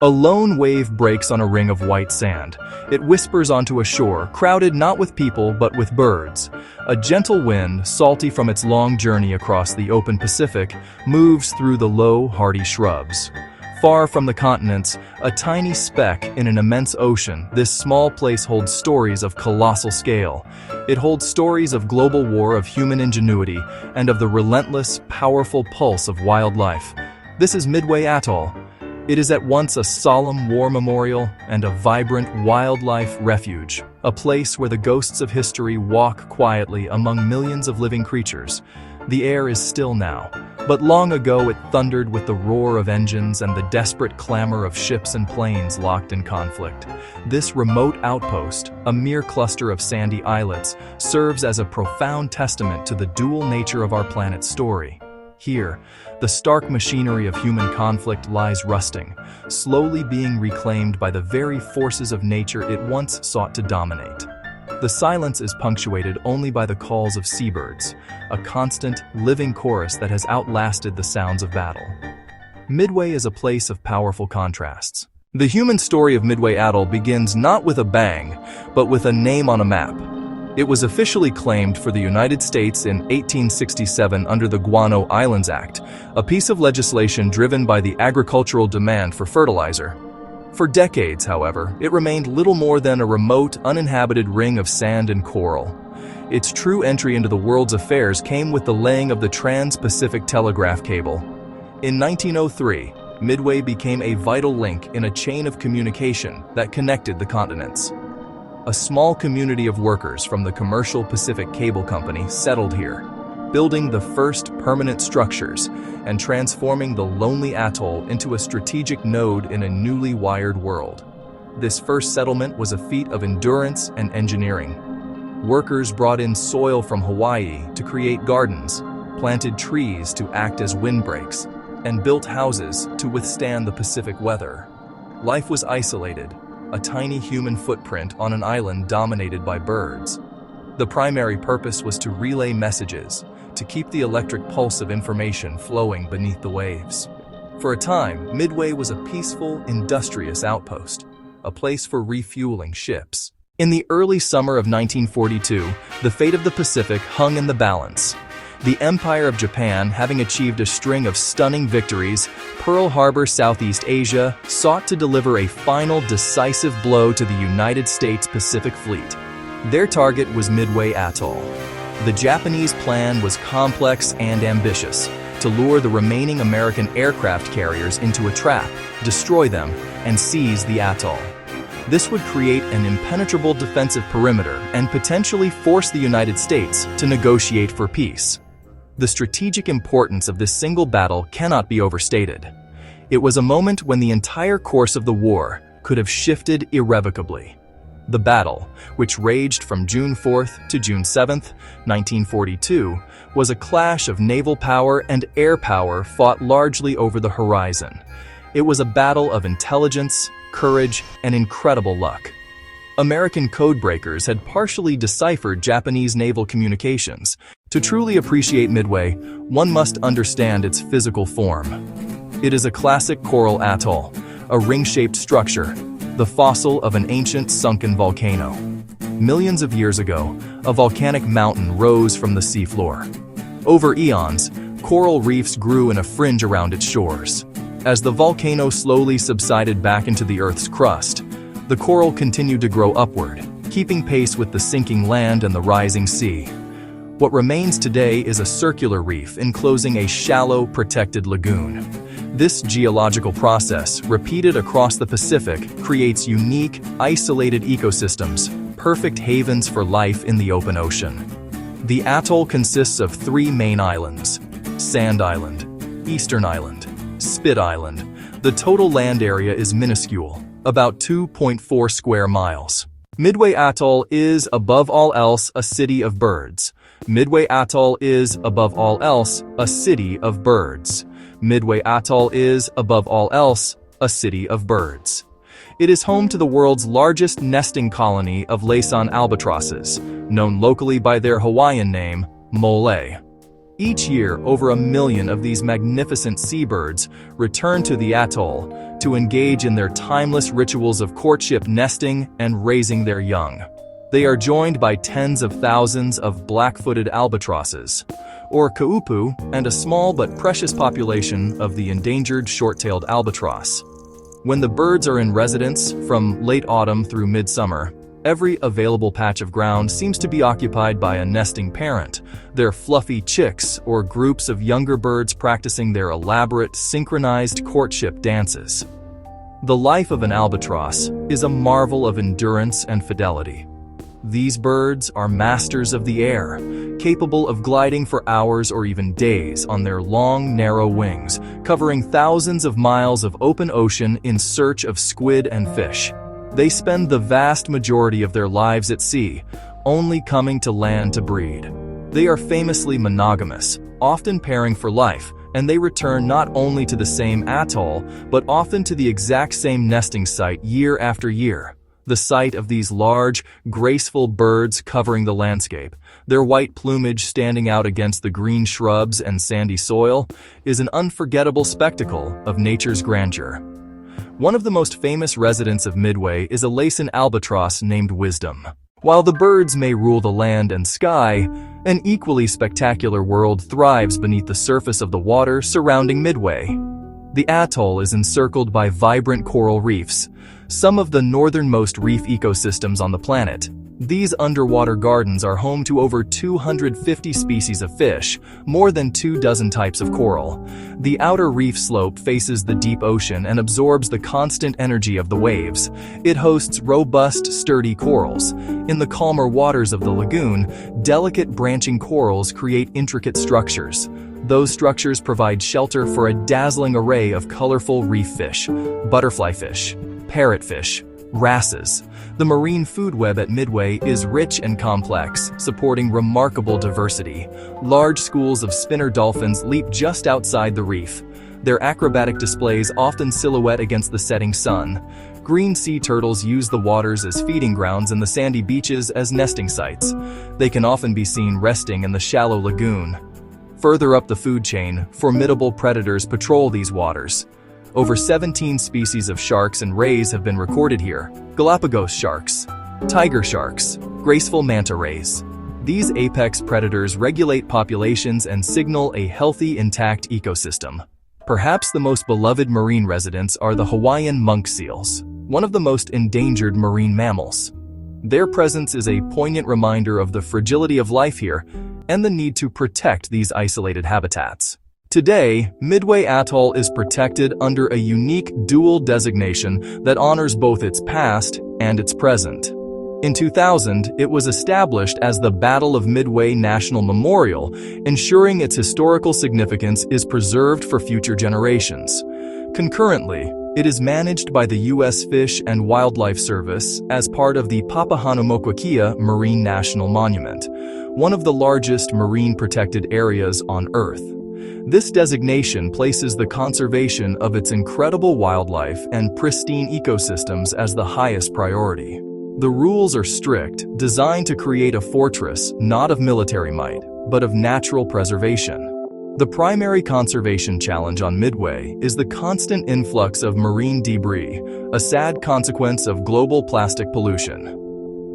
A lone wave breaks on a ring of white sand. It whispers onto a shore, crowded not with people but with birds. A gentle wind, salty from its long journey across the open Pacific, moves through the low, hardy shrubs. Far from the continents, a tiny speck in an immense ocean, this small place holds stories of colossal scale. It holds stories of global war, of human ingenuity, and of the relentless, powerful pulse of wildlife. This is Midway Atoll. It is at once a solemn war memorial and a vibrant wildlife refuge, a place where the ghosts of history walk quietly among millions of living creatures. The air is still now, but long ago it thundered with the roar of engines and the desperate clamor of ships and planes locked in conflict. This remote outpost, a mere cluster of sandy islets, serves as a profound testament to the dual nature of our planet's story. Here, the stark machinery of human conflict lies rusting, slowly being reclaimed by the very forces of nature it once sought to dominate. The silence is punctuated only by the calls of seabirds, a constant, living chorus that has outlasted the sounds of battle. Midway is a place of powerful contrasts. The human story of Midway Atoll begins not with a bang, but with a name on a map. It was officially claimed for the United States in 1867 under the Guano Islands Act, a piece of legislation driven by the agricultural demand for fertilizer. For decades, however, it remained little more than a remote, uninhabited ring of sand and coral. Its true entry into the world's affairs came with the laying of the Trans-Pacific Telegraph Cable. In 1903, Midway became a vital link in a chain of communication that connected the continents. A small community of workers from the commercial Pacific Cable Company settled here, building the first permanent structures and transforming the lonely atoll into a strategic node in a newly wired world. This first settlement was a feat of endurance and engineering. Workers brought in soil from Hawaii to create gardens, planted trees to act as windbreaks, and built houses to withstand the Pacific weather. Life was isolated, a tiny human footprint on an island dominated by birds. The primary purpose was to relay messages, to keep the electric pulse of information flowing beneath the waves. For a time, Midway was a peaceful, industrious outpost, a place for refueling ships. In the early summer of 1942, the fate of the Pacific hung in the balance. The Empire of Japan, having achieved a string of stunning victories, Pearl Harbor, Southeast Asia, sought to deliver a final decisive blow to the United States Pacific Fleet. Their target was Midway Atoll. The Japanese plan was complex and ambitious: to lure the remaining American aircraft carriers into a trap, destroy them, and seize the atoll. This would create an impenetrable defensive perimeter and potentially force the United States to negotiate for peace. The strategic importance of this single battle cannot be overstated. It was a moment when the entire course of the war could have shifted irrevocably. The battle, which raged from June 4th to June 7th, 1942, was a clash of naval power and air power fought largely over the horizon. It was a battle of intelligence, courage, and incredible luck. American codebreakers had partially deciphered Japanese naval communications. To truly appreciate Midway, one must understand its physical form. It is a classic coral atoll, a ring-shaped structure, the fossil of an ancient sunken volcano. Millions of years ago, a volcanic mountain rose from the seafloor. Over eons, coral reefs grew in a fringe around its shores. As the volcano slowly subsided back into the Earth's crust, the coral continued to grow upward, keeping pace with the sinking land and the rising sea. What remains today is a circular reef enclosing a shallow, protected lagoon. This geological process, repeated across the Pacific, creates unique, isolated ecosystems, perfect havens for life in the open ocean. The atoll consists of 3 main islands: Sand Island, Eastern Island, Spit Island. The total land area is minuscule, about 2.4 square miles. Midway Atoll is, above all else, a city of birds. Midway Atoll is, above all else, a city of birds. Midway Atoll is, above all else, a city of birds. It is home to the world's largest nesting colony of Laysan albatrosses, known locally by their Hawaiian name, mole. Each year, over 1 million of these magnificent seabirds return to the atoll to engage in their timeless rituals of courtship, nesting, and raising their young. They are joined by tens of thousands of black-footed albatrosses, or kaupu, and a small but precious population of the endangered short-tailed albatross. When the birds are in residence, from late autumn through midsummer, every available patch of ground seems to be occupied by a nesting parent, their fluffy chicks or groups of younger birds practicing their elaborate, synchronized courtship dances. The life of an albatross is a marvel of endurance and fidelity. These birds are masters of the air, capable of gliding for hours or even days on their long, narrow wings, covering thousands of miles of open ocean in search of squid and fish. They spend the vast majority of their lives at sea, only coming to land to breed. They are famously monogamous, often pairing for life, and they return not only to the same atoll, but often to the exact same nesting site year after year. The sight of these large, graceful birds covering the landscape, their white plumage standing out against the green shrubs and sandy soil, is an unforgettable spectacle of nature's grandeur. One of the most famous residents of Midway is a Laysan albatross named Wisdom. While the birds may rule the land and sky, an equally spectacular world thrives beneath the surface of the water surrounding Midway. The atoll is encircled by vibrant coral reefs, some of the northernmost reef ecosystems on the planet. These underwater gardens are home to over 250 species of fish, more than 24 types of coral. The outer reef slope faces the deep ocean and absorbs the constant energy of the waves. It hosts robust, sturdy corals. In the calmer waters of the lagoon, delicate branching corals create intricate structures. Those structures provide shelter for a dazzling array of colorful reef fish, butterfly fish, parrotfish, wrasses. The marine food web at Midway is rich and complex, supporting remarkable diversity. Large schools of spinner dolphins leap just outside the reef. Their acrobatic displays often silhouette against the setting sun. Green sea turtles use the waters as feeding grounds and the sandy beaches as nesting sites. They can often be seen resting in the shallow lagoon. Further up the food chain, formidable predators patrol these waters. Over 17 species of sharks and rays have been recorded here. Galapagos sharks, tiger sharks, graceful manta rays. These apex predators regulate populations and signal a healthy, intact ecosystem. Perhaps the most beloved marine residents are the Hawaiian monk seals, one of the most endangered marine mammals. Their presence is a poignant reminder of the fragility of life here and the need to protect these isolated habitats. Today, Midway Atoll is protected under a unique dual designation that honors both its past and its present. In 2000, it was established as the Battle of Midway National Memorial, ensuring its historical significance is preserved for future generations. Concurrently, it is managed by the U.S. Fish and Wildlife Service as part of the Papahanaumokuakea Marine National Monument, one of the largest marine protected areas on Earth. This designation places the conservation of its incredible wildlife and pristine ecosystems as the highest priority. The rules are strict, designed to create a fortress not of military might, but of natural preservation. The primary conservation challenge on Midway is the constant influx of marine debris, a sad consequence of global plastic pollution.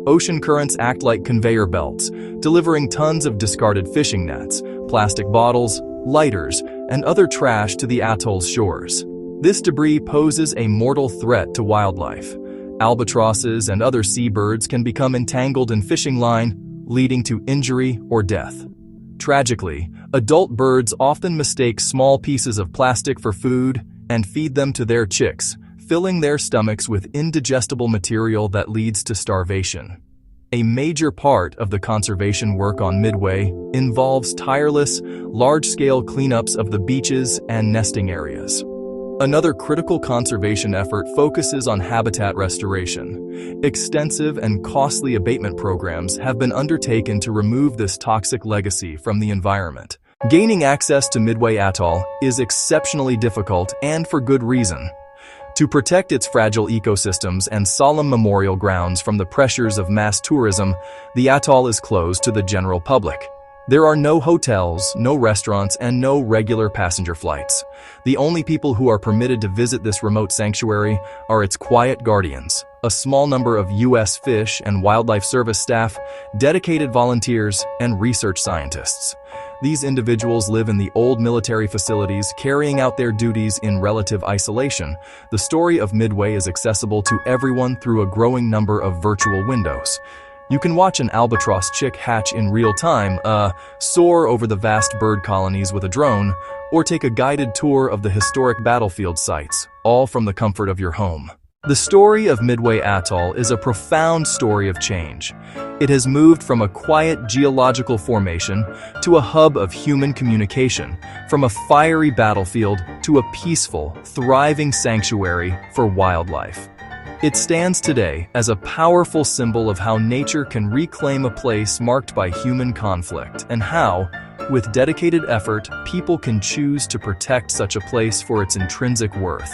Ocean currents act like conveyor belts, delivering tons of discarded fishing nets, plastic bottles, lighters, and other trash to the atoll's shores. This debris poses a mortal threat to wildlife. Albatrosses and other seabirds can become entangled in fishing line, leading to injury or death. Tragically, adult birds often mistake small pieces of plastic for food and feed them to their chicks, filling their stomachs with indigestible material that leads to starvation. A major part of the conservation work on Midway involves tireless, large-scale cleanups of the beaches and nesting areas. Another critical conservation effort focuses on habitat restoration. Extensive and costly abatement programs have been undertaken to remove this toxic legacy from the environment. Gaining access to Midway Atoll is exceptionally difficult, and for good reason. To protect its fragile ecosystems and solemn memorial grounds from the pressures of mass tourism, the atoll is closed to the general public. There are no hotels, no restaurants, and no regular passenger flights. The only people who are permitted to visit this remote sanctuary are its quiet guardians, a small number of U.S. Fish and Wildlife Service staff, dedicated volunteers, and research scientists. These individuals live in the old military facilities, carrying out their duties in relative isolation. The story of Midway is accessible to everyone through a growing number of virtual windows. You can watch an albatross chick hatch in real time, soar over the vast bird colonies with a drone, or take a guided tour of the historic battlefield sites, all from the comfort of your home. The story of Midway Atoll is a profound story of change. It has moved from a quiet geological formation to a hub of human communication, from a fiery battlefield to a peaceful, thriving sanctuary for wildlife. It stands today as a powerful symbol of how nature can reclaim a place marked by human conflict, and how, with dedicated effort, people can choose to protect such a place for its intrinsic worth.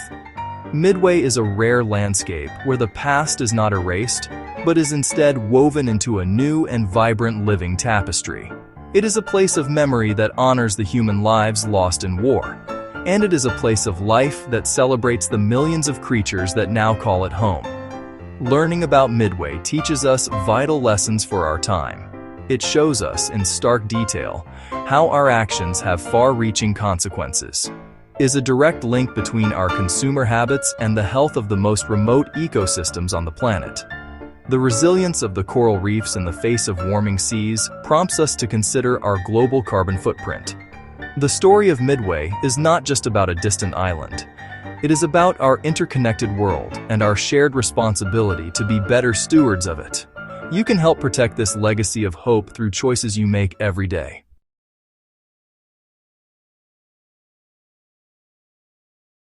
Midway is a rare landscape where the past is not erased, but is instead woven into a new and vibrant living tapestry. It is a place of memory that honors the human lives lost in war. And it is a place of life that celebrates the millions of creatures that now call it home. Learning about Midway teaches us vital lessons for our time. It shows us in stark detail how our actions have far-reaching consequences. Is a direct link between our consumer habits and the health of the most remote ecosystems on the planet. The resilience of the coral reefs in the face of warming seas prompts us to consider our global carbon footprint. The story of Midway is not just about a distant island. It is about our interconnected world and our shared responsibility to be better stewards of it. You can help protect this legacy of hope through choices you make every day.